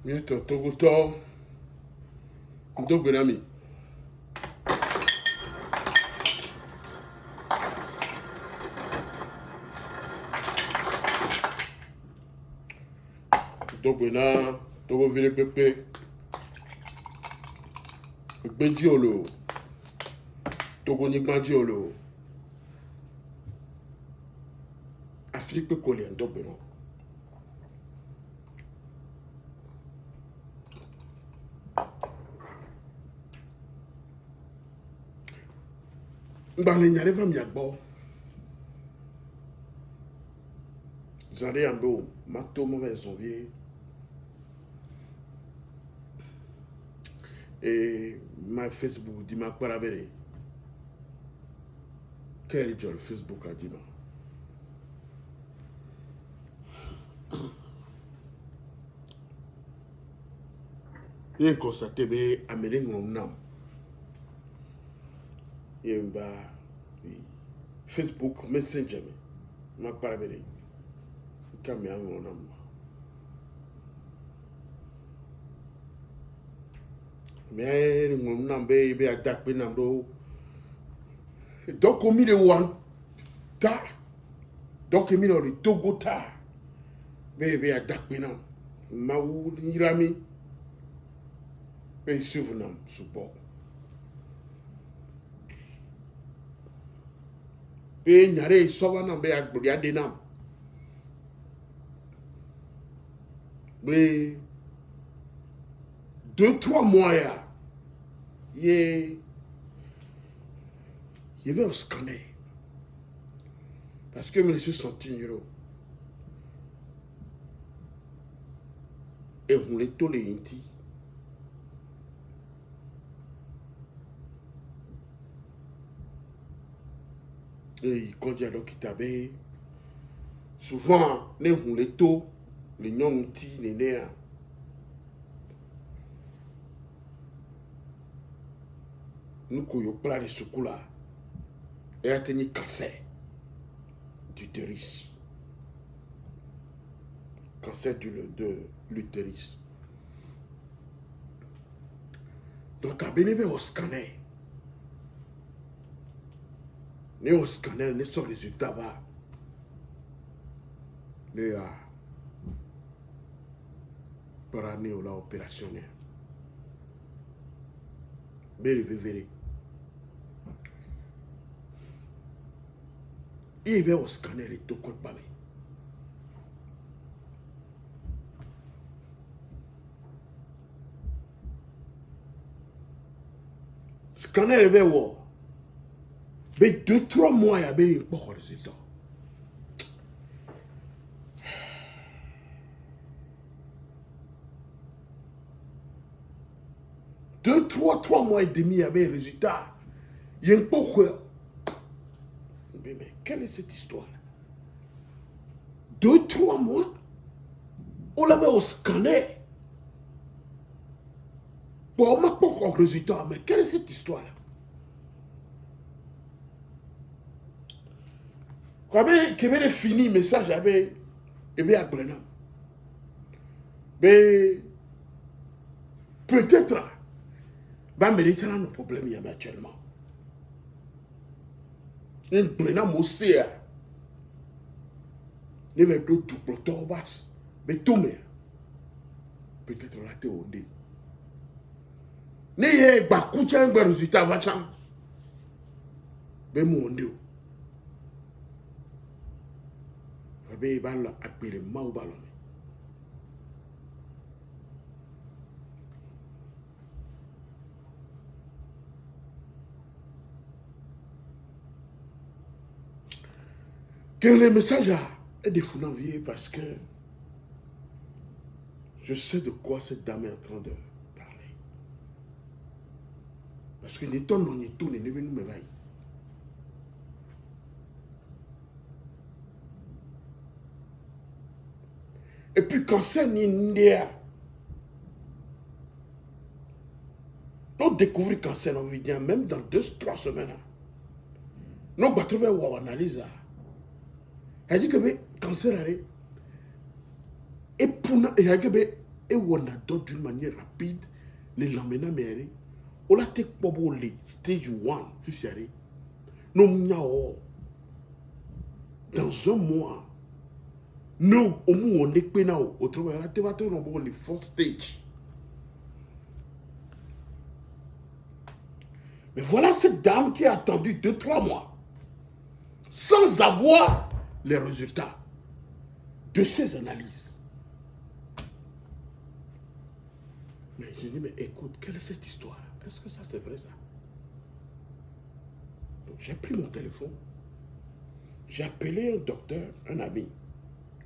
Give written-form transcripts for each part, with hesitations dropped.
Mieto togoto ndogbenami. Dogbena togo vile pepe. Gbeji olo. Togo nigbaji olo. Afrique kole dogbena. Mbale nyare va miagbo. Zare ambo mato mauvais janvier. Et ma Facebook dit ma parabere. Quel est le Facebook a dit ma? Il a constaté que Amélie Ngomnam. Il y a Facebook Messenger. Ma parabere. Comme il y a un homme. Mais Ngomnam be attaque Benando. Donc, on met le one. Donc, on met le Togota. Be attaque Benam. Maou Nirami. Et souvenant, support. Et Nare Sovanam be Agbogadenam. Mais 2-3 mois, il y avait un scanner. Parce que je me suis senti euro. Et on les tous les inti. Et quand il y a qui t'avait, souvent, les on les tous, les non-inti, les néas. Nous avons plein de secours là. Et a tenu cancer d'utérus. Cancer de l'utérus. Donc, à bénéfice au scanner. Né au scanner, ne sort résultat va. Ne a par année ou la opérationnelle. Véré. Il va au scanner et tout compte pas. Scanner est vers où? Mais 2-3 mois, il y a un bon résultat. Trois mois et demi, il y avait un résultat. Il y a un peu. Mais quelle est cette histoire? 2-3 mois, on l'avait au scanner. Bon, on n'a pas encore résultat, mais quelle est cette histoire-là? Quand il fini, le message avait à Grenam. Mais peut-être, l'Amérique a un problème actuellement. Il Grenam aussi, il va tout pour tout bas. Mais tout, peut-être la théorie. Il y a un résultat, mais mon Dieu. Il va appeler Maoubalon. Que le message est des fous d'envier parce que je sais de quoi cette dame est en train de parler. Parce que les temps non y tout, les neveux nous me vaillent. Et puis cancer ni India. On découvre cancer, on vient même dans 2-3 semaines. Nous avons trouvé une analyse. Elle dit que le cancer est et pour nous, il y a que Et on adopte d'une manière rapide les lamena mère. On a tek pobo le stage 1, fusari. Non miao. Dans un mois, nous, au moins, on est pénal. Autrement, on a débattu dans le fourth stage. Mais voilà cette dame qui a attendu 2-3 mois sans avoir les résultats de ses analyses. Mais je dis, mais écoute, quelle est cette histoire? Est-ce que ça c'est vrai ça? Donc j'ai pris mon téléphone, j'ai appelé un docteur, un ami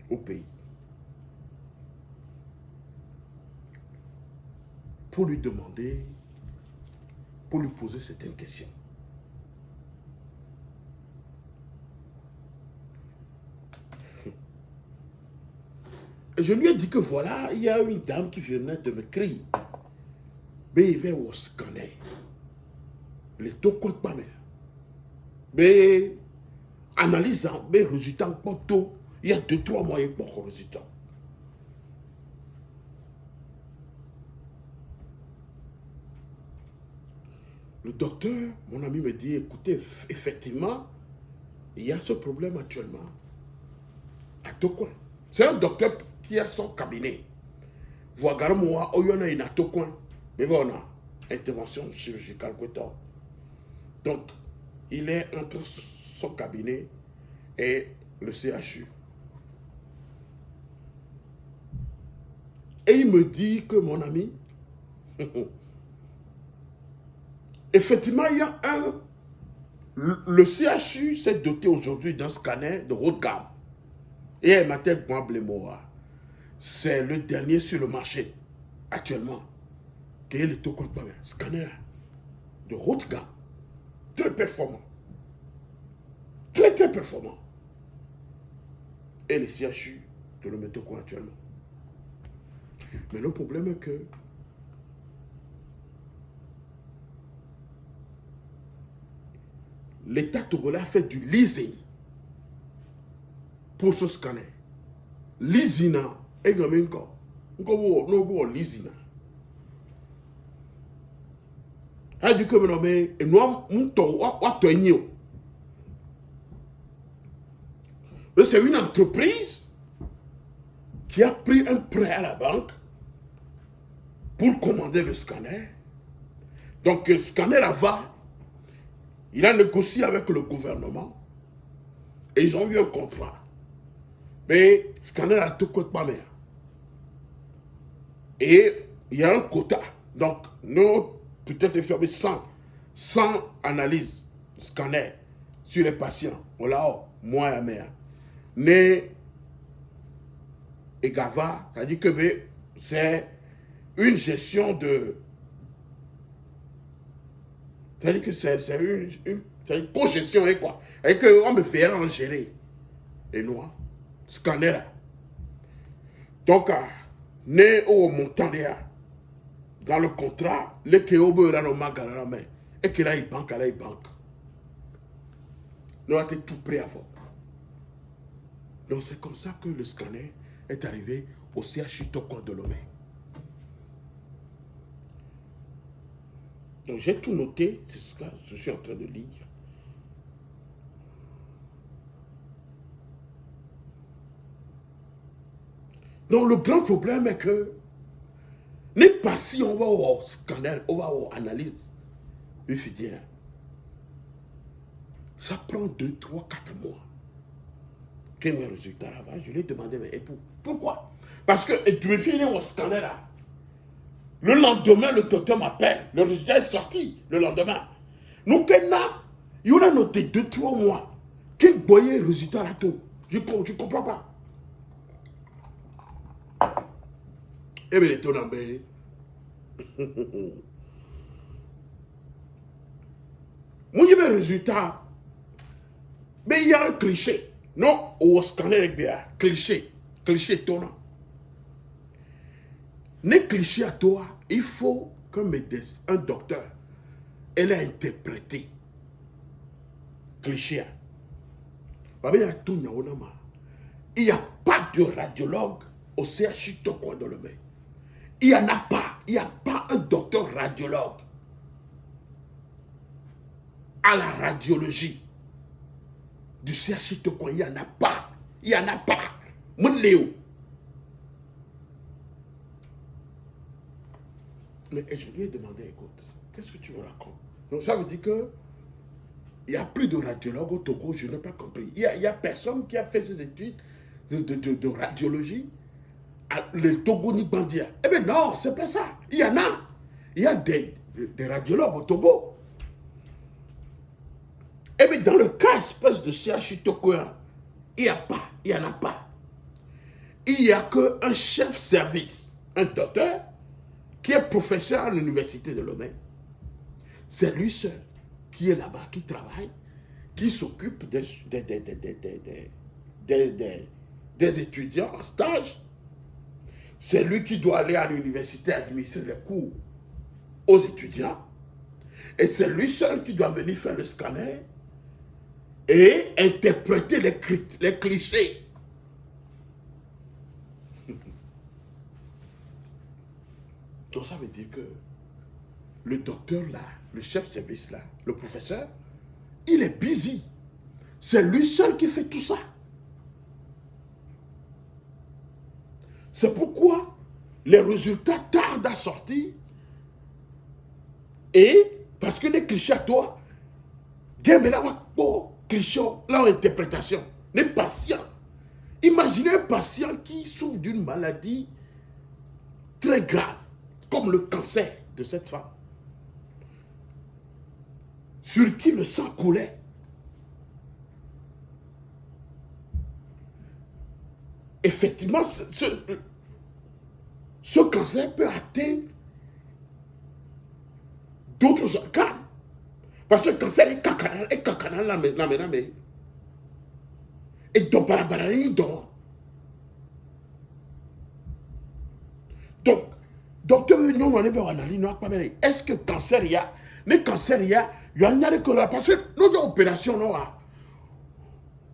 au pays, pour lui demander, pour lui poser certaines questions. Et je lui ai dit que voilà, il y a une dame qui venait de me crier. Mais il va au scanner. Les taux comptent pas, mais analysant, mais résultat pas tôt. Il y a 2-3 mois, il y a beaucoup de résultats. Le docteur, mon ami me dit, écoutez, effectivement, il y a ce problème actuellement à Tokoin. C'est un docteur qui a son cabinet. Voilà, moi, il y en a une à Tokoin. Mais bon, on a intervention chirurgicale. Donc, il est entre son cabinet et le CHU. Et il me dit que mon ami, effectivement, il y a le CHU s'est doté aujourd'hui d'un scanner de haute gamme. Et elle m'a dit, c'est le dernier sur le marché actuellement. Qui est le scanner de haute gamme. Très performant. Très, très performant. Et le CHU de le mettre actuellement. Mais le problème est que l'État togolais a fait du leasing pour ce scanner. Leasing, et il y a un leasing. A dit que c'est une entreprise qui a pris un prêt à la banque pour commander le scanner. Donc le scanner va, il a négocié avec le gouvernement et ils ont eu un contrat. Mais le scanner a tout coûté pas mer. Et il y a un quota. Donc nous peut-être fermer 100 analyses scanner sur les patients. Voilà, moi et mère. Mais et Gava, ça dit que c'est une gestion de. C'est-à-dire que c'est une co-gestion et quoi. Et qu'on me fait en gérer. Et nous, scanner. Donc, né au montant dans le contrat, les Kéobo là, nos magas la main. Et qu'il a une banque, elle a une banque. Nous avons tout prêt à faire. Donc, c'est comme ça que le scanner est arrivé au CHU Toko de Lomé. Donc j'ai tout noté, c'est ce que je suis en train de lire. Donc le grand problème est que n'est pas si on va au scanner, on va aux analyses UFIDIEN. Ça prend 2, 3, 4 mois. Quel est le résultat là-bas? Je lui ai demandé, mais pourquoi? Parce que tu me finis au scanner là. Le lendemain, le docteur m'appelle. Le résultat est sorti le lendemain. Nous, il y a noté 2-3 mois. Quel voyait le résultat là tout? Je ne comprends pas. Eh bien, il est Moi, il y a un résultat. Mais il y a un cliché. Non, au scanner avec bien. Cliché. Cliché étonnant. Les clichés à toi, il faut qu'un docteur, elle a interprété. Cliché. Il n'y a pas de radiologue au CHU Toko de Lomé. Il n'y en a pas. Il n'y a pas un docteur radiologue à la radiologie du CHI Tokoa. Il n'y en a pas. Il n'y en a pas. Mon Léo. Mais je lui ai demandé, écoute, qu'est-ce que tu me racontes? Donc ça veut dire que il n'y a plus de radiologue au Togo, je n'ai pas compris. Il y a personne qui a fait ses études de radiologie, le Togo ni Bandia. Eh bien non, c'est pas ça. Il y en a. Il y a des radiologues au Togo. Eh bien dans le cas espèce de CHU Togoa, il n'y a pas, il n'y en a pas. Il n'y a qu'un chef service, un docteur, qui est professeur à l'université de Lomé. C'est lui seul qui est là-bas, qui travaille, qui s'occupe des étudiants en stage. C'est lui qui doit aller à l'université administrer les cours aux étudiants. Et c'est lui seul qui doit venir faire le scanner et interpréter les clichés. Donc ça veut dire que le docteur là, le chef de service là, le professeur, il est busy. C'est lui seul qui fait tout ça. C'est pourquoi les résultats tardent à sortir. Et parce que les clichés à toi, clichés, là, interprétation, les patients. Imaginez un patient qui souffre d'une maladie très grave, comme le cancer de cette femme, sur qui le sang coulait. Effectivement, ce cancer peut atteindre d'autres organes. Parce que le cancer est cacanal, mais. Et donc, barabarani, donc. Donc, docteur, non, on est vers analyse, non, pas bien. Est-ce que cancer, il y a, les cancers, il y a que là, parce que nos opérations, non,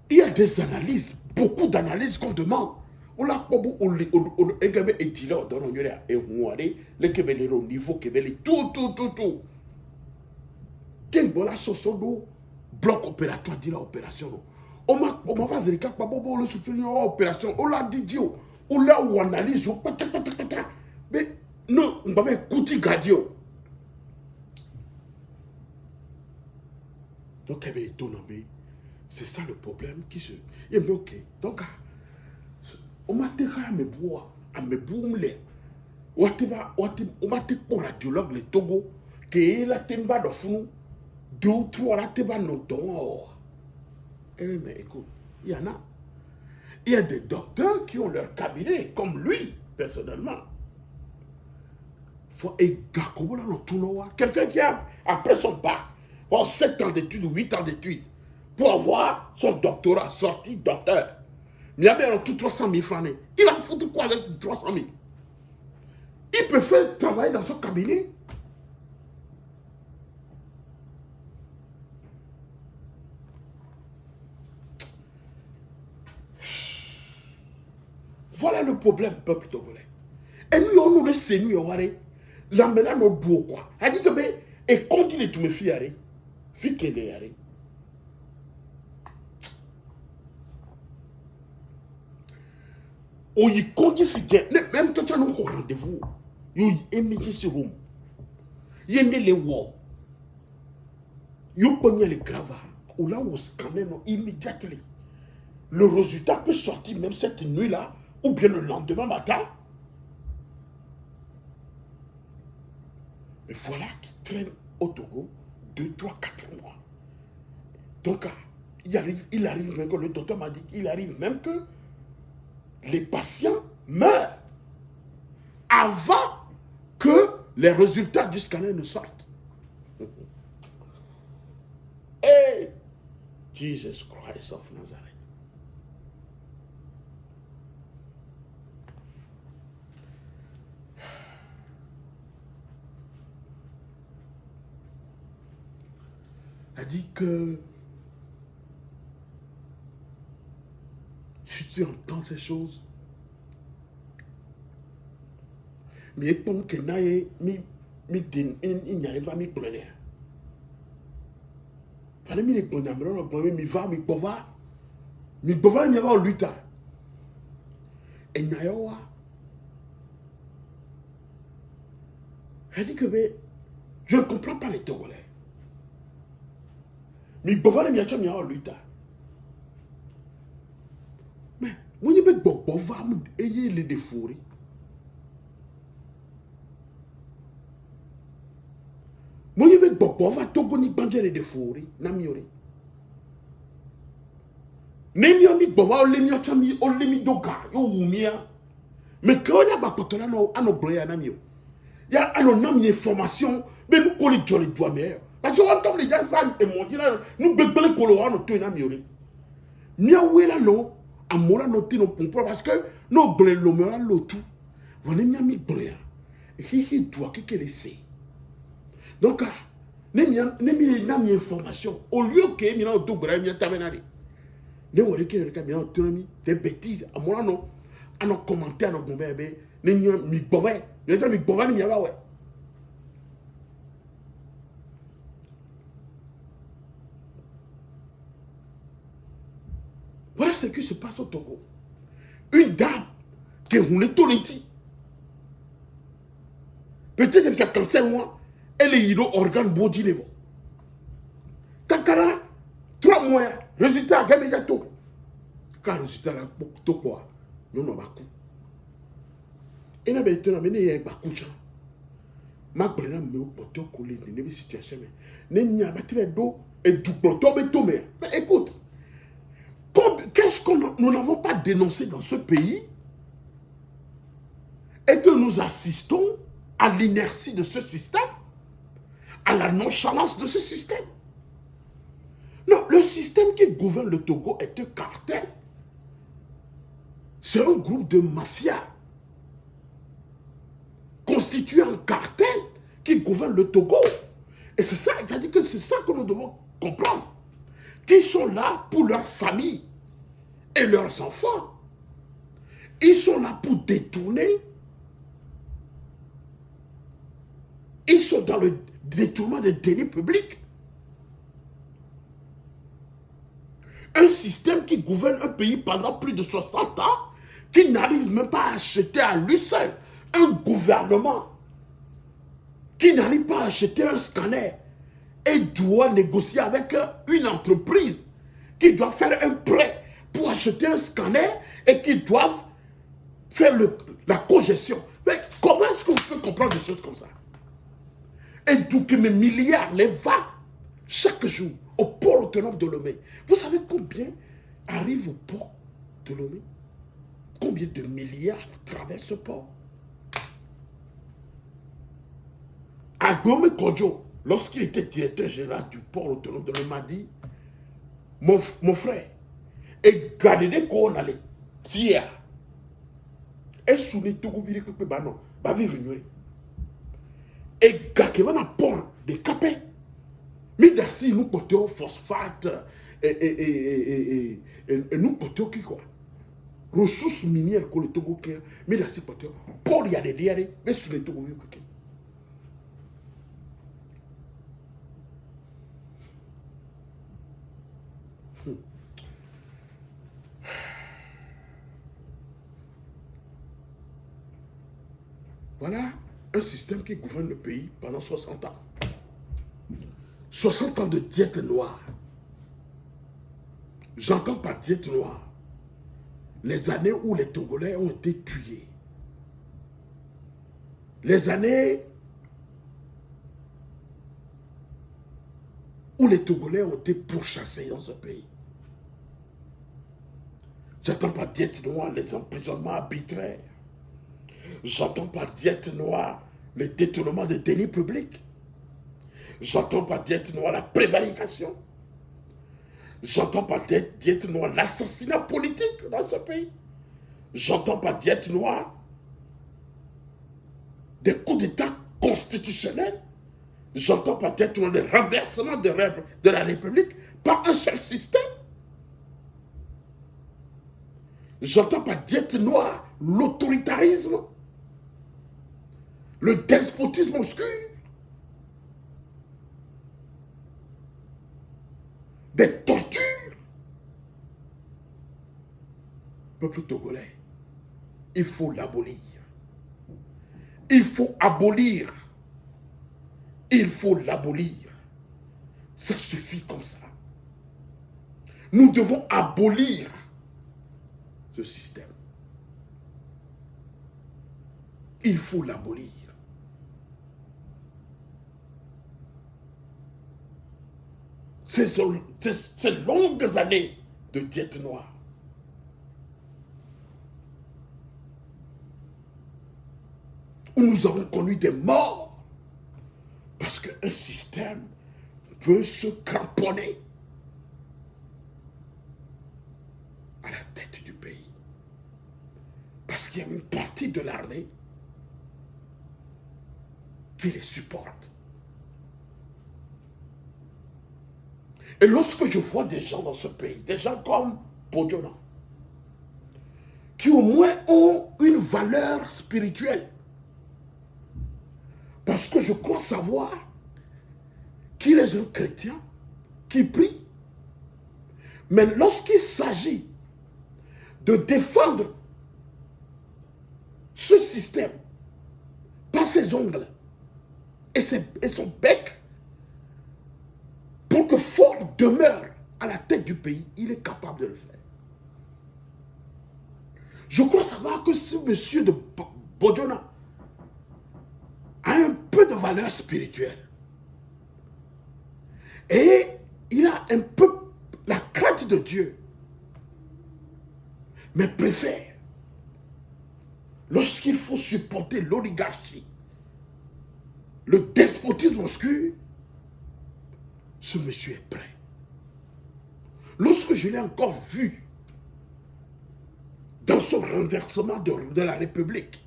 il y a des analyses, beaucoup d'analyses qu'on demande. On l'a pas beaucoup, on est dit là, on et on a les kebele au niveau kebele, tout. Quel bon la sosodo, bloc opératoire, dit l'opération. On m'a fait des cas, pas bon, le souffrir opération, on l'a dit, on l'a ou analyse, mais non, on va faire couti gadio. Donc, c'est ça le problème qui se. Il est ok. Donc, on m'a dit à mes bois, à mes boumles. On m'a dit pour radiologue, le Togo, que la temba de fou, 2 ou 3 la temba non ton. Eh, mais écoute, il y en a. Il y a des docteurs qui ont leur cabinet, comme lui, personnellement. Quelqu'un qui a, après son bac, pour 7 ans d'études ou 8 ans d'études, pour avoir son doctorat sorti docteur. Mais il y a bien tout 300 000 francs. Il va foutre quoi avec 300 000? Il peut faire travailler dans son cabinet. Voilà le problème, peuple togolais. Et nous, on nous laisse nous, là, maintenant, nos dos, quoi. Elle dit que, et continue de me fier, fille qu'elle est, on y continue, même quand tu as un rendez-vous, il y a un sur room. Il y a les walls. Il y a les gravats. Ou là, on scanne immédiatement. Le résultat peut sortir même cette nuit-là, ou bien le lendemain matin. Mais voilà qui traîne au Togo 2, 3, 4 mois. Donc, il arrive même que le docteur m'a dit qu'il arrive même que les patients meurent avant que les résultats du scanner ne sortent. Hey, Jesus Christ of Nazareth. Elle dit que si tu entends ces choses, Mais comme que naïe, il n'y arrive pas à m'y prendre. Fallait m'y prendre, mi va, mi bova, il n'y a pas lutte. Et il n'y a pas. Elle dit que je ne comprends pas les Togolais. Mi bova, il n'y a pas lutte. Mais, moi, je vais bova, et il est défouré. Moi, je vais bova, Togo ni bandere défouré, n'amiori. Nemi mi bova o lemi otami o lemi doga yo wumia mais que on a ba potona no ano bloya na mio ya ano nam ni information mais nous ko le jolly doit mais parce que on tombe les gens fan et mon dire nous begbele ko lo ano to na mio ni awela no amola no tino pour parce que no ble lo me lo tout on mi mi bloya hi doit que laisser donc nemi nam information au lieu que mi na to gra mi tabenari. Ne wori ke ka bien autonomie des bêtises à moi non à nos commentaires nos bébé ne mi bové ne ta mi bové ni yawa ouais voilà ce qui se passe au Togo. Une dame qui est roulée tout l'été peut-être qu'elle a cancer moi elle est ido organe body level kakara 3 mois résultat gagne déjà tout car résultat là tout quoi non on va coup et na be tena me ne ye ba kucha ma gbena me o poto coller ne be situation mais ne nya ba tebe do et du poto be to mais écoute qu'est-ce que nous n'avons pas dénoncé dans ce pays et que nous assistons à l'inertie de ce système, à la nonchalance de ce système. Non, le système qui gouverne le Togo est un cartel. C'est un groupe de mafia constitué en cartel qui gouverne le Togo. Et c'est ça, c'est-à-dire que c'est ça que nous devons comprendre. Qui sont là pour leur famille et leurs enfants. Ils sont là pour détourner. Ils sont dans le détournement des deniers publics. Un système qui gouverne un pays pendant plus de 60 ans, qui n'arrive même pas à acheter à lui seul un gouvernement, qui n'arrive pas à acheter un scanner et doit négocier avec une entreprise qui doit faire un prêt pour acheter un scanner et qui doivent faire la cogestion. Mais comment est-ce que vous pouvez comprendre des choses comme ça? Et d'où que mes milliards les va chaque jour au port autonome de Lomé. Vous savez combien arrive au port de Lomé? Combien de milliards traversent ce port? Agbome Kodjo, lorsqu'il était directeur général du port autonome de Lomé, m'a dit, mon frère, et gardez qu'on allait fier. Et sous les Togo vire que bah non, bah venir. Et gardez port de Capé. Mais d'ailleurs, nous portons phosphate et nous portons qui quoi? Ressources minières que le Togo qui mais d'ailleurs, portons pour y aller derrière, mais sur le Togo qui. Voilà un système qui gouverne le pays pendant 60 ans. 60 ans de diète noire. J'entends par diète noire les années où les Togolais ont été tués. Les années où les Togolais ont été pourchassés dans ce pays. J'entends par diète noire les emprisonnements arbitraires. J'entends par diète noire le détournement des deniers publics. J'entends par diète noire la prévarication. J'entends par diète noire l'assassinat politique dans ce pays. J'entends par diète noire des coups d'État constitutionnels. J'entends par diète noire le renversement de la République par un seul système. J'entends par diète noire l'autoritarisme. le despotisme obscur, des tortures. Peuple togolais, il faut l'abolir. Il faut abolir. Il faut l'abolir. Ça suffit comme ça. Nous devons abolir ce système. Il faut l'abolir. Ces longues années de diète noire. Où nous avons connu des morts parce qu'un système veut se cramponner à la tête du pays. Parce qu'il y a une partie de l'armée qui les supporte. Et lorsque je vois des gens dans ce pays, des gens comme Bodjona, qui au moins ont une valeur spirituelle, parce que je crois savoir qu'il est un chrétien qui prie. Mais lorsqu'il s'agit de défendre ce système par ses ongles et son bec, pour que Ford demeure à la tête du pays, il est capable de le faire. Je crois savoir que ce monsieur de Bodjona a un peu de valeur spirituelle. Et il a un peu la crainte de Dieu. Mais préfère, lorsqu'il faut supporter l'oligarchie, le despotisme obscur, ce monsieur est prêt. Lorsque je l'ai encore vu dans son renversement de la République,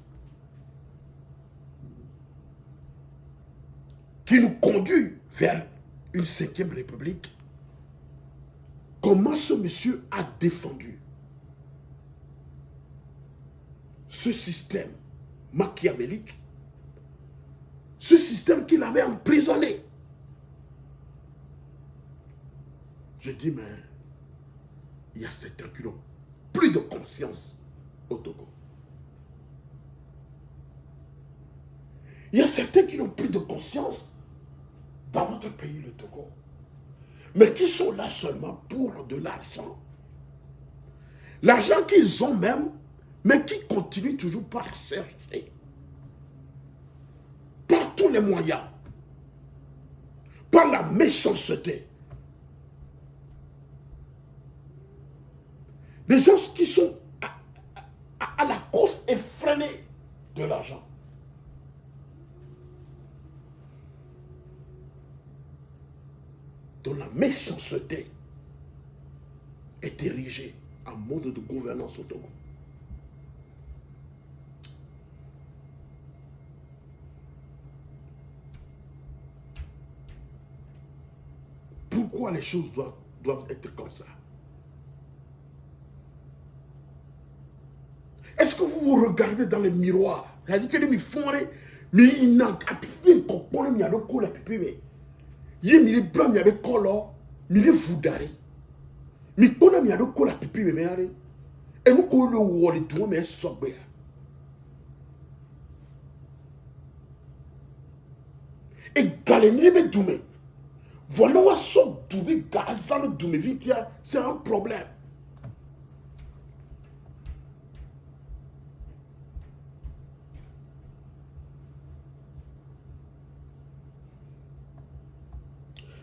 qui nous conduit vers une 5e République, comment ce monsieur a défendu ce système machiavélique, ce système qu'il avait emprisonné. Je dis, mais il y a certains qui n'ont plus de conscience au Togo. Il y a certains qui n'ont plus de conscience dans notre pays, le Togo, mais qui sont là seulement pour de l'argent. L'argent qu'ils ont même, mais qui continuent toujours par chercher. Par tous les moyens. Par la méchanceté. Les gens qui sont à la course effrénée de l'argent. Dont la méchanceté est érigée en mode de gouvernance au Togo. Pourquoi les choses doivent être comme ça? Est-ce que vous vous regardez dans les miroirs? C'est-à-dire que les miroirs, mais ils n'ont pas de copain, mais il y a le col à pipi, mais il y a des blancs, il y a des colors, mais les foudari. Mais quand il y a le col à pipi, mais allez, et nous collons le wall et tout, mais sobé. Et galénie, mais doumé. Voilà où sont doumé, gazan le doumé, vitia, c'est un problème.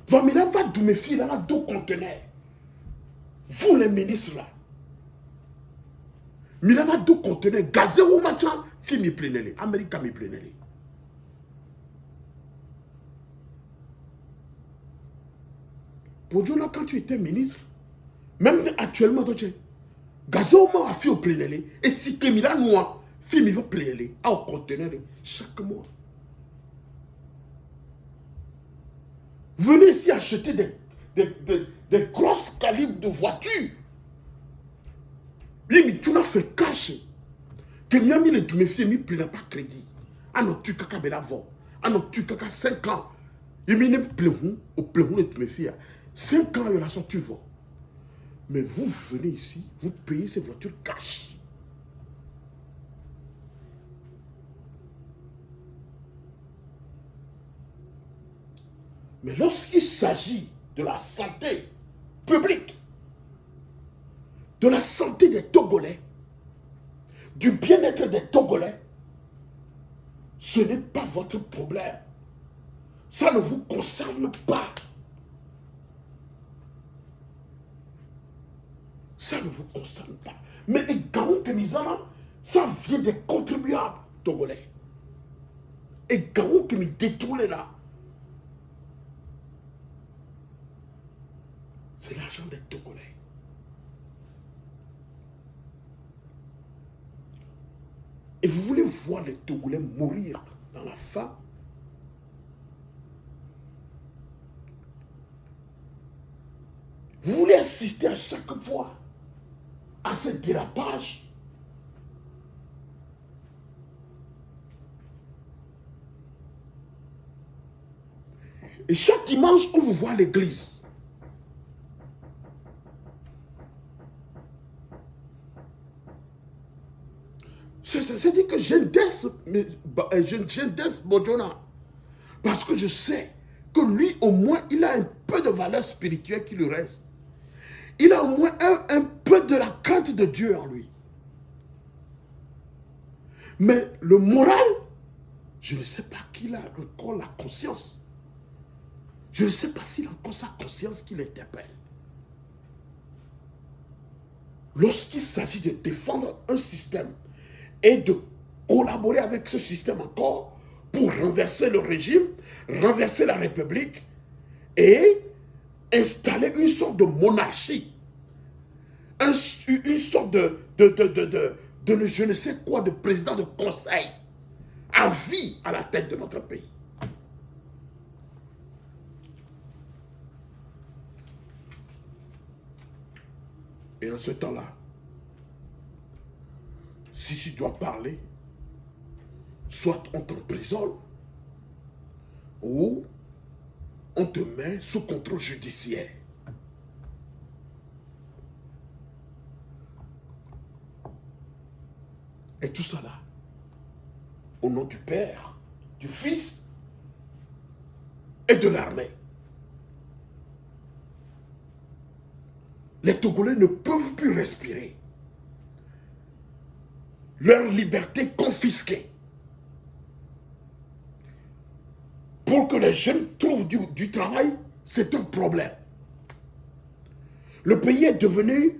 Vamina va douméfier dans 2 conteneurs. Vous les ministres là. Mais là, 2 conteneurs. Gazé ou machin, si me prenez. Amérique me prenez. Pour Dieu, quand tu étais ministre, même actuellement, tu gazé ou ma fille au prenez. Et si que Milan moi, fille me va prenez. À au conteneur chaque mois. Venez ici acheter des grosses calibres de voitures. Mais tu n'as fait cacher. Que Miami les Douméfiés ne prennent pas crédit. ano tu kaka belavo, ano tu kaka 5 ans. Il m'a dit, au plehou de mes filles, 5 ans, il a sorti vent. Mais vous venez ici, vous payez ces voitures cash. Mais lorsqu'il s'agit de la santé publique, de la santé des Togolais, du bien-être des Togolais, ce n'est pas votre problème. Ça ne vous concerne pas. Ça ne vous concerne pas. Mais Gaon Kemizana, ça vient des contribuables togolais. Et Gaon qui me détourne là, c'est l'argent des Togolais. Et vous voulez voir les Togolais mourir dans la faim? Vous voulez assister à chaque fois à ce dérapage? Et chaque dimanche, on vous voit à l'église. C'est-à-dire que j'index Bodjona. Parce que je sais que lui, au moins, il a un peu de valeur spirituelle qui lui reste. Il a au moins un peu de la crainte de Dieu en lui. Mais le moral, je ne sais pas qu'il a encore la conscience. Je ne sais pas s'il a encore sa conscience qui l'interpelle. Lorsqu'il s'agit de défendre un système et de collaborer avec ce système encore pour renverser le régime, renverser la République et installer une sorte de monarchie, une sorte de je ne sais quoi, de président de conseil à vie à la tête de notre pays. Et en ce temps-là, si tu dois parler, soit on t'emprisonne, ou on te met sous contrôle judiciaire. Et tout ça là, au nom du Père, du Fils et de l'armée. Les Togolais ne peuvent plus respirer. Leur liberté confisquée. Pour que les jeunes trouvent du travail, c'est un problème. Le pays est devenu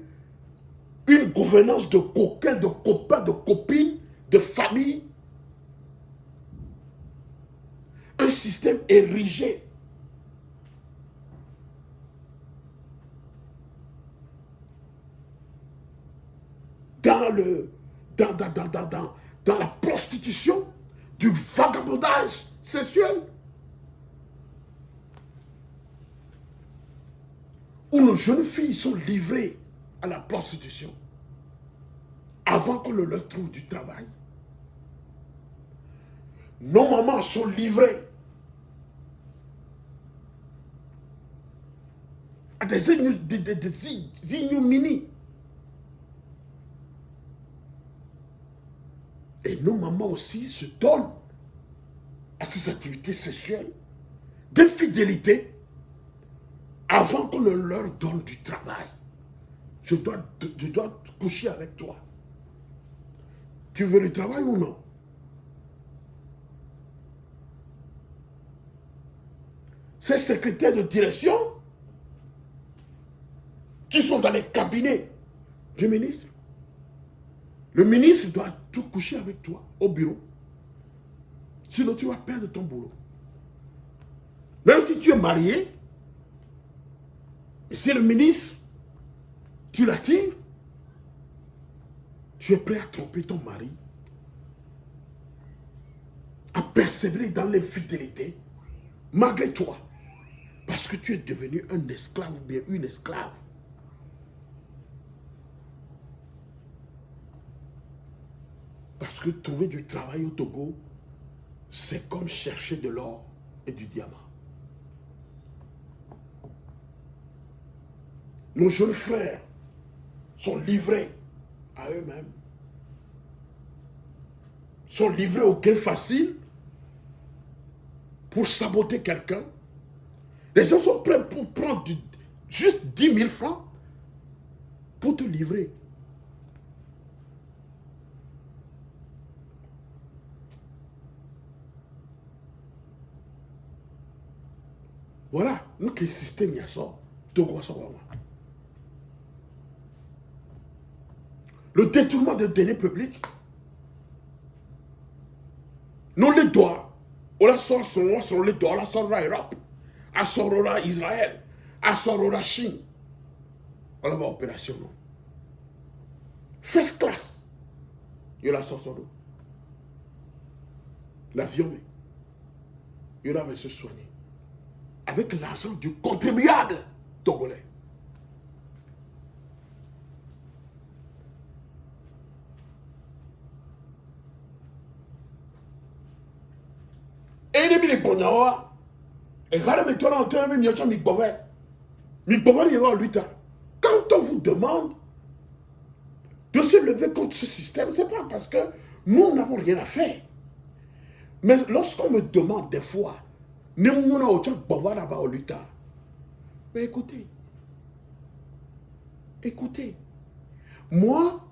une gouvernance de coquins, de copains, de copines, de familles. Un système érigé dans la prostitution, du vagabondage sexuel, où nos jeunes filles sont livrées à la prostitution avant qu'on ne leur trouve du travail. Nos mamans sont livrées à des ignominies. Et nos mamans aussi se donnent à ces activités sexuelles d'infidélité avant qu'on ne leur donne du travail. Je dois coucher avec toi. Tu veux du travail ou non? Ces secrétaires de direction qui sont dans les cabinets du ministre, le ministre doit tout coucher avec toi au bureau. Sinon, tu vas perdre ton boulot. Même si tu es marié, et si le ministre, tu l'attires, tu es prêt à tromper ton mari, à persévérer dans l'infidélité, malgré toi, parce que tu es devenu un esclave ou bien une esclave. Parce que trouver du travail au Togo, c'est comme chercher de l'or et du diamant. Nos jeunes frères sont livrés à eux-mêmes. Sont livrés au gain facile pour saboter quelqu'un. Les gens sont prêts pour prendre juste 10 000 francs pour te livrer. Voilà, nous qui système il y a ça, le détournement des deniers publics, nous les doigts, on la sort sur les doigts, on la sort à l'Europe, on la sort à Israël, on la sort à la Chine. On va opération, non. First class, il la sort sur nous. L'avion, il va se soigner. Avec l'argent du contribuable togolais. Et les Bonyawa, et quand on vous demande de se lever contre ce système, ce n'est pas parce que nous n'avons rien à faire. Mais lorsqu'on me demande des fois, mais écoutez, moi,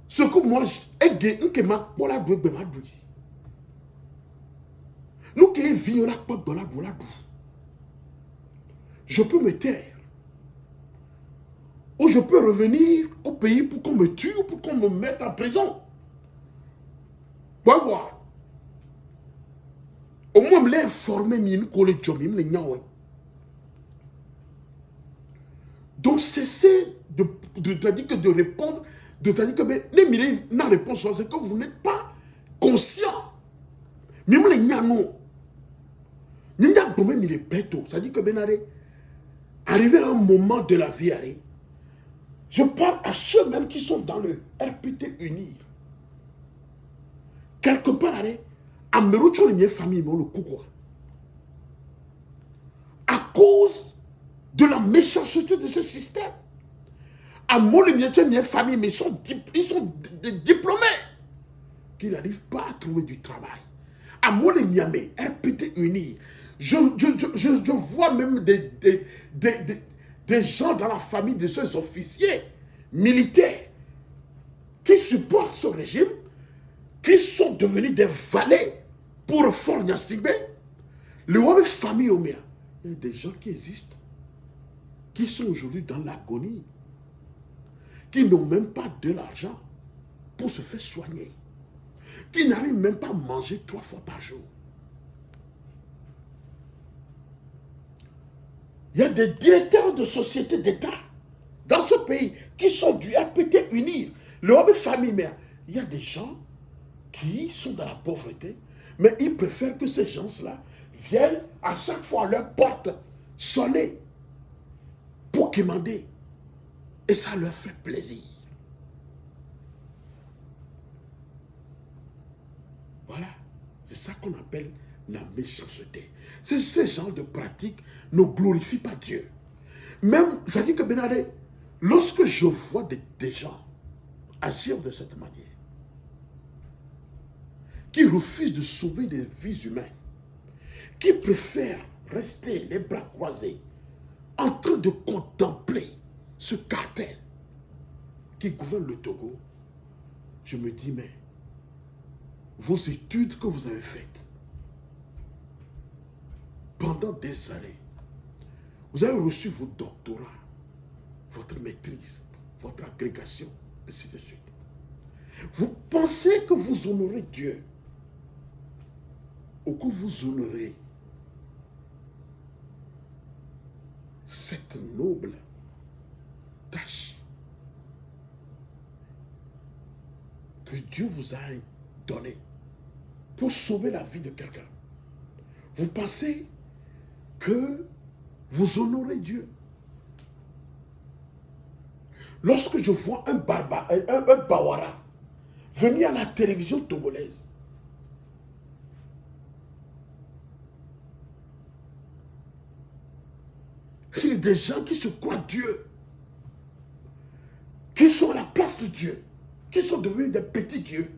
ce que moi, je peux me taire. Ou je peux revenir au pays pour qu'on me tue ou pour qu'on me mette en prison. Pour voir. Au moins, je l'ai informé, donc, cessez de répondre, de dire que la réponse, c'est que vous n'êtes pas conscient. Même les gnanos, c'est-à-dire que arrivé à un moment de la vie, je parle à ceux-mêmes qui sont dans le RPT Unir. Quelque part, à me famille, le coucou. À cause de la méchanceté de ce système. À mon famille, mais ils sont diplômés. Qui n'arrivent pas à trouver du travail. À mon RPT Unir. Je vois même des gens dans la famille de ces officiers militaires qui supportent ce régime, qui sont devenus des valets pour Fort Nyassigbe. Le roi famille Omea. Il y a des gens qui existent, qui sont aujourd'hui dans l'agonie, qui n'ont même pas de l'argent pour se faire soigner, qui n'arrivent même pas à manger 3 fois par jour. Il y a des directeurs de sociétés d'État dans ce pays qui sont du RPT Unir, le roi famille mère. Il y a des gens qui sont dans la pauvreté, mais ils préfèrent que ces gens-là viennent à chaque fois à leur porte sonner pour quémander. Et ça leur fait plaisir. Voilà, c'est ça qu'on appelle la méchanceté. Ce genre de pratique ne glorifie pas Dieu. Même, c'est-à-dire que Benadé, lorsque je vois des gens agir de cette manière, qui refusent de sauver des vies humaines, qui préfèrent rester les bras croisés, en train de contempler ce cartel qui gouverne le Togo, je me dis, mais vos études que vous avez faites pendant des années, vous avez reçu votre doctorat, votre maîtrise, votre agrégation, ainsi de suite. Vous pensez que vous honorez Dieu ou que vous honorez cette noble tâche que Dieu vous a donnée pour sauver la vie de quelqu'un. Vous pensez que vous honorez Dieu. Lorsque je vois un Bawara venir à la télévision togolaise des gens qui se croient Dieu, qui sont à la place de Dieu, qui sont devenus des petits dieux.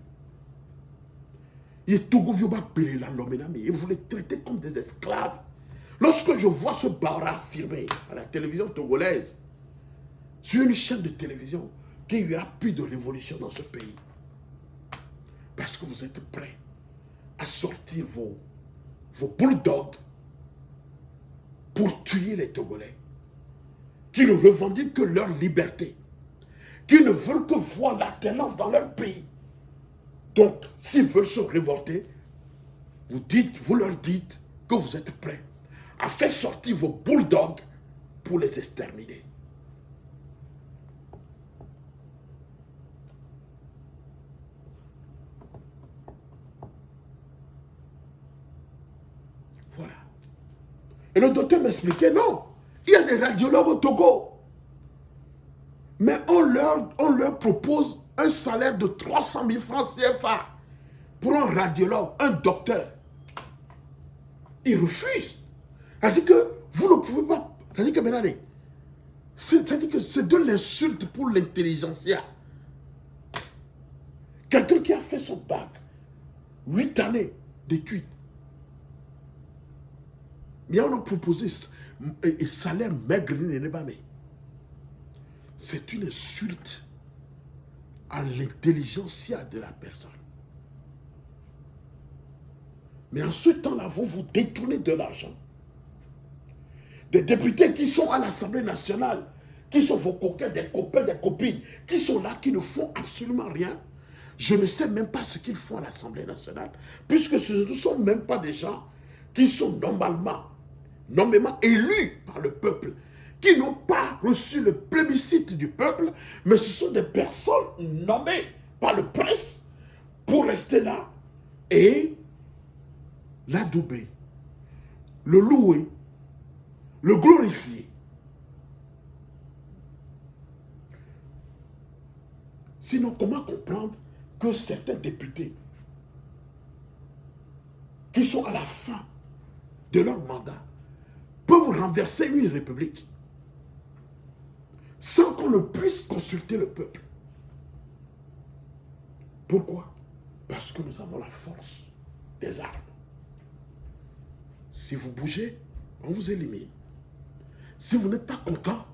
Et vous les traitez comme des esclaves. Lorsque je vois ce Bara affirmer à la télévision togolaise, sur une chaîne de télévision, qu'il n'y aura plus de révolution dans ce pays, parce que vous êtes prêts à sortir vos bulldogs pour tuer les Togolais, qui ne revendiquent que leur liberté, qui ne veulent que voir l'alternance dans leur pays. Donc, s'ils veulent se révolter, vous leur dites que vous êtes prêts à faire sortir vos bulldogs pour les exterminer. Voilà. Et le docteur m'expliquait, non, il y a des radiologues au Togo. Mais on leur propose un salaire de 300 000 francs CFA pour un radiologue, un docteur. Ils refusent. C'est-à-dire que vous ne pouvez pas. C'est-à-dire que maintenant, c'est-à-dire que c'est de l'insulte pour l'intelligentsia. Quelqu'un qui a fait son bac, 8 années d'études, mais on a proposé un salaire maigre, c'est une insulte à l'intelligentsia de la personne. Mais en ce temps-là, vous détournez de l'argent. Des députés qui sont à l'Assemblée nationale, qui sont vos coquins, des copains, des copines, qui sont là, qui ne font absolument rien. Je ne sais même pas ce qu'ils font à l'Assemblée nationale, puisque ce ne sont même pas des gens qui sont nommément élus par le peuple, qui n'ont pas reçu le plébiscite du peuple, mais ce sont des personnes nommées par le prince pour rester là et l'adouber, le louer, le glorifier. Sinon, comment comprendre que certains députés qui sont à la fin de leur mandat peuvent renverser une république sans qu'on ne puisse consulter le peuple? Pourquoi? Parce que nous avons la force des armes. Si vous bougez, on vous élimine. Si vous n'êtes pas content,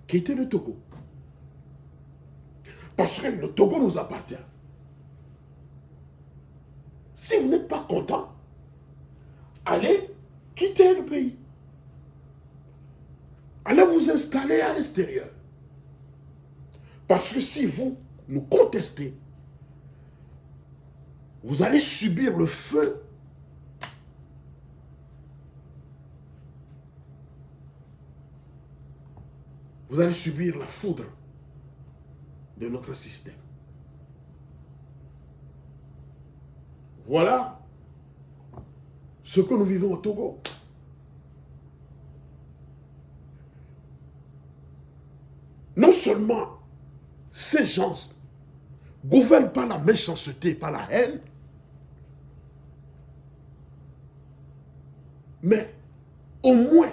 quittez le Togo. Parce que le Togo nous appartient. Si vous n'êtes pas content, allez quitter le pays. Allez vous installer à l'extérieur. Parce que si vous nous contestez, vous allez subir le feu vous allez subir la foudre de notre système. Voilà ce que nous vivons au Togo. Non seulement ces gens gouvernent par la méchanceté, par la haine, mais au moins,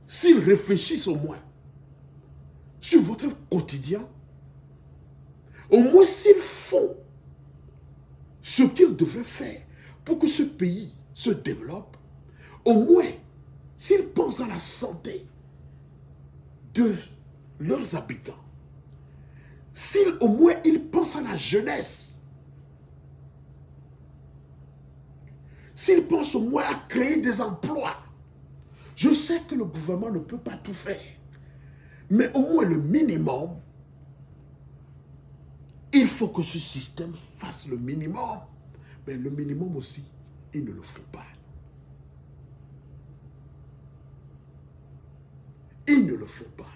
s'ils réfléchissent au moins sur votre quotidien, au moins s'ils font ce qu'ils devraient faire pour que ce pays se développe, au moins s'ils pensent à la santé de leurs habitants, s'ils au moins ils pensent à la jeunesse, s'ils pensent au moins à créer des emplois. Je sais que le gouvernement ne peut pas tout faire, mais au moins le minimum, il faut que ce système fasse le minimum. Mais le minimum aussi, il ne le faut pas. Il ne le faut pas.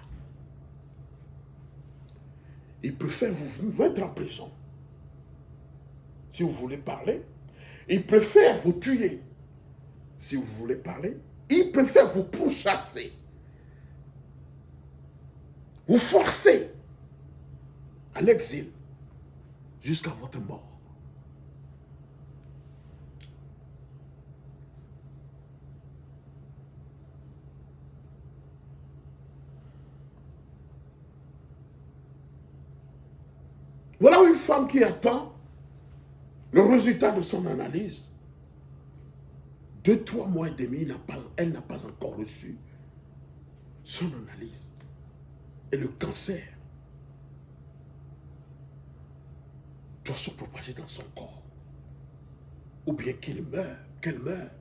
Il préfère vous mettre en prison. Si vous voulez parler, il préfère vous tuer. Si vous voulez parler, il préfère vous pourchasser. Vous forcer à l'exil jusqu'à votre mort. Voilà une femme qui attend le résultat de son analyse. 2-3 mois et demi, elle n'a pas encore reçu son analyse. Et le cancer doit se propager dans son corps. Ou bien qu'elle meure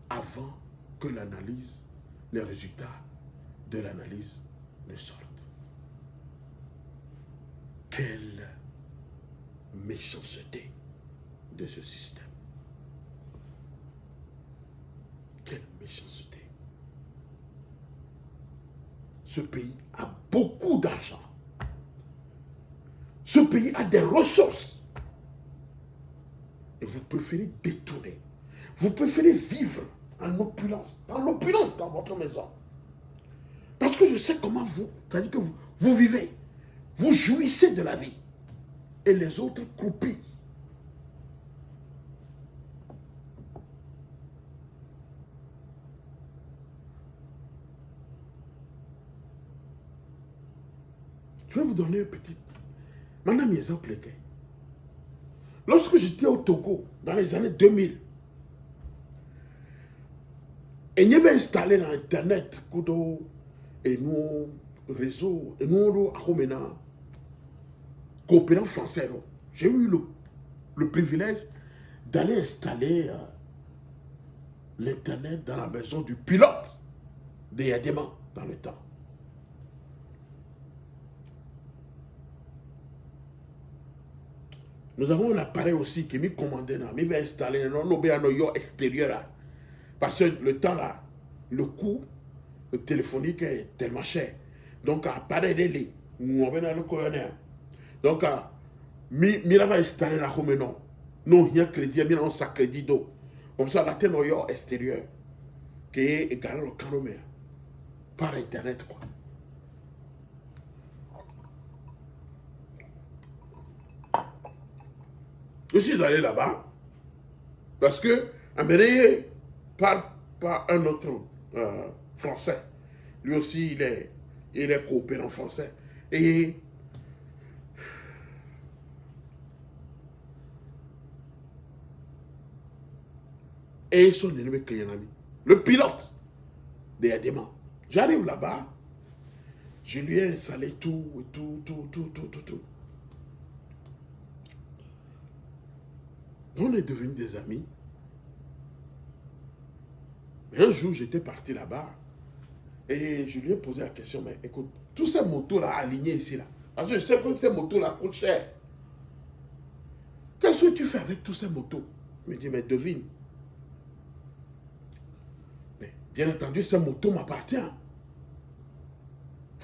avant que l'analyse, les résultats de l'analyse ne sortent. Quelle méchanceté de ce système. Quelle méchanceté. Ce pays a beaucoup d'argent. Ce pays a des ressources. Et vous préférez détourner. Vous préférez vivre en opulence. Dans l'opulence dans votre maison. Parce que je sais comment vous, c'est-à-dire que vous vivez. Vous jouissez de la vie. Et les autres croupissent. Je vais vous donner un petit... Maintenant, mes exemples. Lorsque j'étais au Togo, dans les années 2000, et il y avait installé l'Internet, et nous, réseau, et nous, à coopérant français. J'ai eu le privilège d'aller installer l'Internet dans la maison du pilote de Yadema dans le temps. Nous avons un appareil aussi qui m'est commandé, mais il va installer un extérieur. Parce que le temps là, le coût téléphonique est tellement cher. Donc, appareil de lit, nous avons le colonel. Donc, il va installer la home non. Non, il y a crédit, il y a un crédit d'eau. Comme ça, la ténoyo extérieur, qui est égal au canomère. Par Internet, quoi. Je suis allé là-bas parce que Amérique parle pas un autre français. Lui aussi, il est coopérant français. Et son ennemi client ami, le pilote de Yadema. J'arrive là-bas, je lui ai installé tout. On est devenus des amis. Un jour, j'étais parti là-bas et je lui ai posé la question, mais écoute, tous ces motos-là alignés ici, là, parce que je sais que ces motos-là coûtent cher. Qu'est-ce que tu fais avec tous ces motos? Il me dit, mais devine. Mais bien entendu, ces motos m'appartiennent.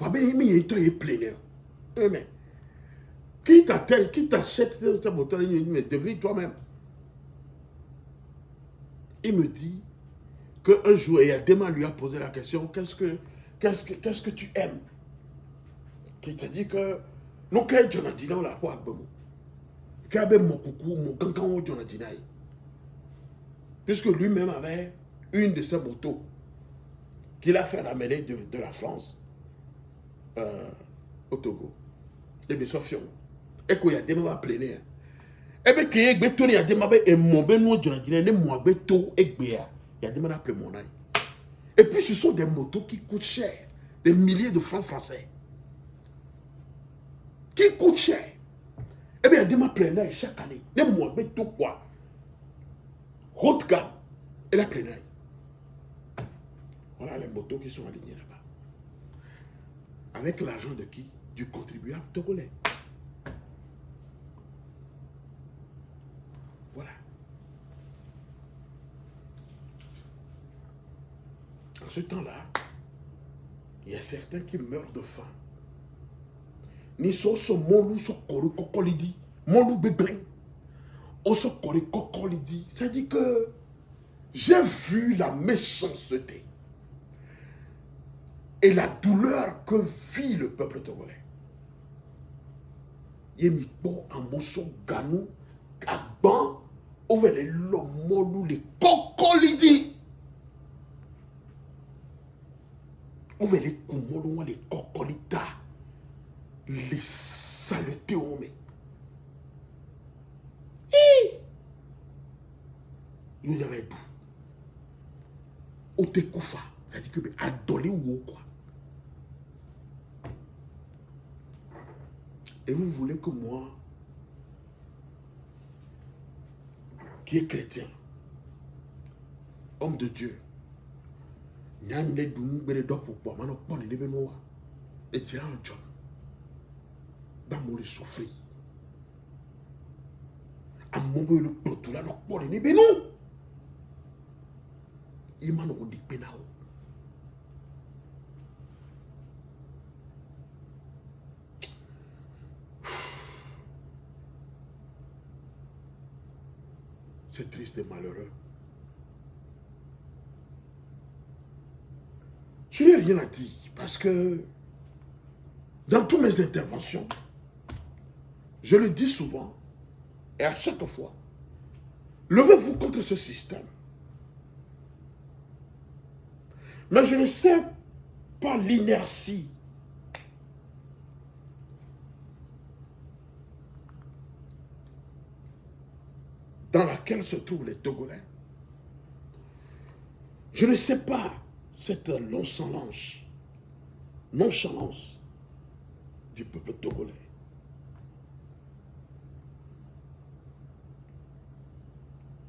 Il est plein. Mais qui t'achète ces motos-là? Il me dit, mais devine toi-même. Il me dit qu'un jour, Yadema lui a posé la question, qu'est-ce que tu aimes? Qui t'a dit que nous, quand on a dit dans la foi, quand on mon coucou, mon cancan, on a dit, puisque lui-même avait une de ses motos qu'il a fait ramener de la France au Togo. Et bien, Sofion, et qu'il y a des moments pleins. Et bien, qu'il y a des il y a des moments et mon ben nous, on a dit, les mois beto et béa. Il y a des moments appelés mon âge. Et puis, ce sont des motos qui coûtent cher, des milliers de francs français. Qui coûtent cher. Eh bien, il y a des moments pleins chaque année. Les mois beto quoi. Haute gamme. Et la pleine. Voilà les motos qui sont alignées là-bas. Avec l'argent de qui? Du contribuable togolais. Voilà. En ce temps-là, il y a certains qui meurent de faim. Ni so molu so kori kokolidi. Molu bébé. Oso kori kokolidi. Ça dit que j'ai vu la méchanceté et la douleur que vit le peuple togolais. Yemiko amoso ganou agban over les lomolu les kokolidi. Over les kumolu les kokolita. Les saletés hommes. Il y avait tout. Otekoufa, c'est-à-dire que adolé ou quoi. Et vous voulez que moi, qui est chrétien, homme de Dieu, n'ai pas pourquoi, maintenant, pas les événements, et tu as un job, dans mon souffrir. À mon peu le tout là, non, pas les événements. Il m'a dit pénal. C'est triste et malheureux. Je n'ai rien à dire parce que dans toutes mes interventions, je le dis souvent et à chaque fois, levez-vous contre ce système. Mais je ne sais pas l'inertie dans laquelle se trouvent les Togolais. Je ne sais pas cette nonchalance du peuple togolais.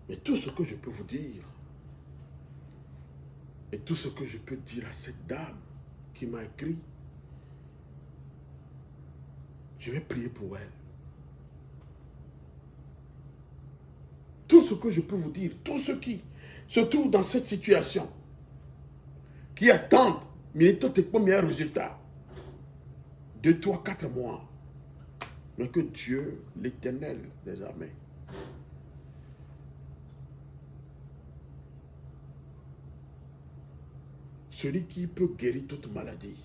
Mais tout ce que je peux vous dire, et tout ce que je peux dire à cette dame qui m'a écrit, je vais prier pour elle. Tout ce que je peux vous dire, tous ceux qui se trouvent dans cette situation, qui attendent, mais tes premiers résultats, 2, 3, 4 mois, mais que Dieu, l'Éternel des armées, celui qui peut guérir toute maladie,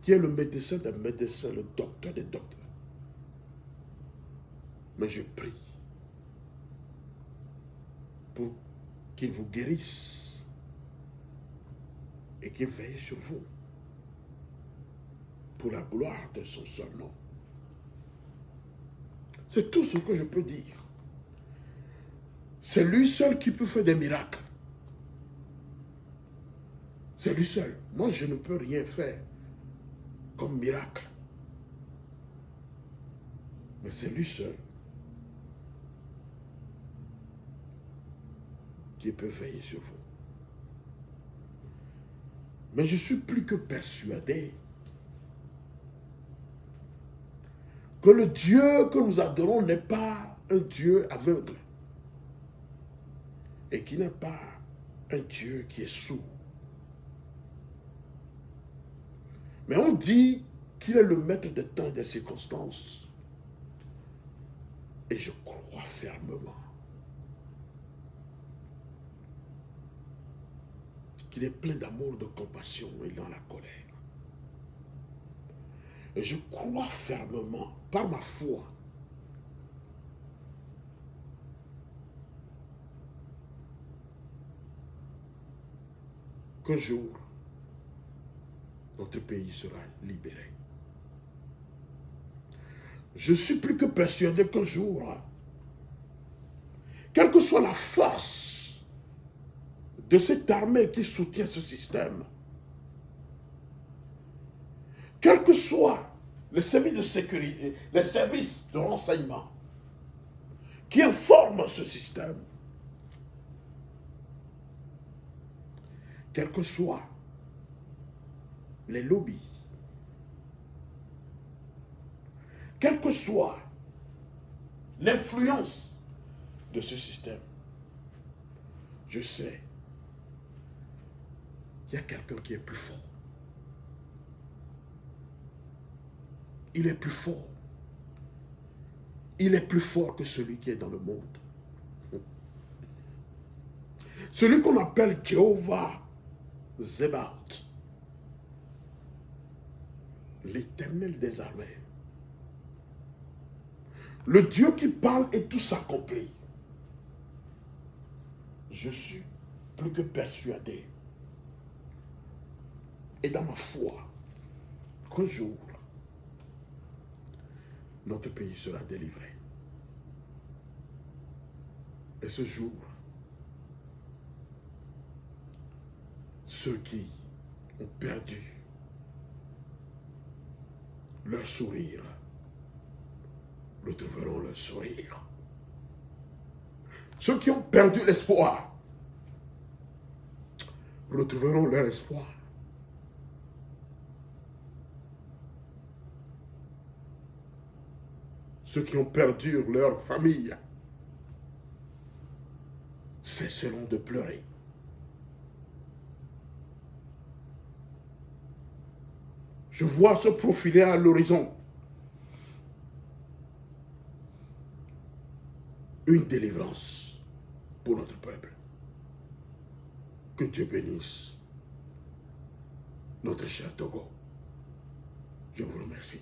qui est le médecin des médecins, le docteur des docteurs, mais je prie pour qu'il vous guérisse et qu'il veille sur vous pour la gloire de son seul nom. C'est tout ce que je peux dire. C'est lui seul qui peut faire des miracles. C'est lui seul. Moi, je ne peux rien faire comme miracle. Mais c'est lui seul qui peut veiller sur vous. Mais je suis plus que persuadé que le Dieu que nous adorons n'est pas un Dieu aveugle et qui n'est pas un Dieu qui est sourd. Mais on dit qu'il est le maître des temps et des circonstances. Et je crois fermement qu'il est plein d'amour, de compassion et dans la colère. Et je crois fermement, par ma foi, qu'un jour, notre pays sera libéré. Je suis plus que persuadé qu'un jour, quelle que soit la force de cette armée qui soutient ce système, quels que soient les services de sécurité, les services de renseignement qui informent ce système, quels que soient les lobbies, quelle que soit l'influence de ce système, je sais qu'il y a quelqu'un qui est plus fort. Il est plus fort. Il est plus fort que celui qui est dans le monde. Celui qu'on appelle Jéhovah Zebaoth, l'Éternel des armées. Le Dieu qui parle et tout s'accomplit. Je suis plus que persuadé. Et dans ma foi, qu'un jour, notre pays sera délivré. Et ce jour ceux qui ont perdu leur sourire retrouveront leur sourire. Ceux qui ont perdu l'espoir retrouveront leur espoir. Ceux qui ont perdu leur famille cesseront de pleurer. Je vois se profiler à l'horizon une délivrance pour notre peuple. Que Dieu bénisse notre cher Togo. Je vous remercie.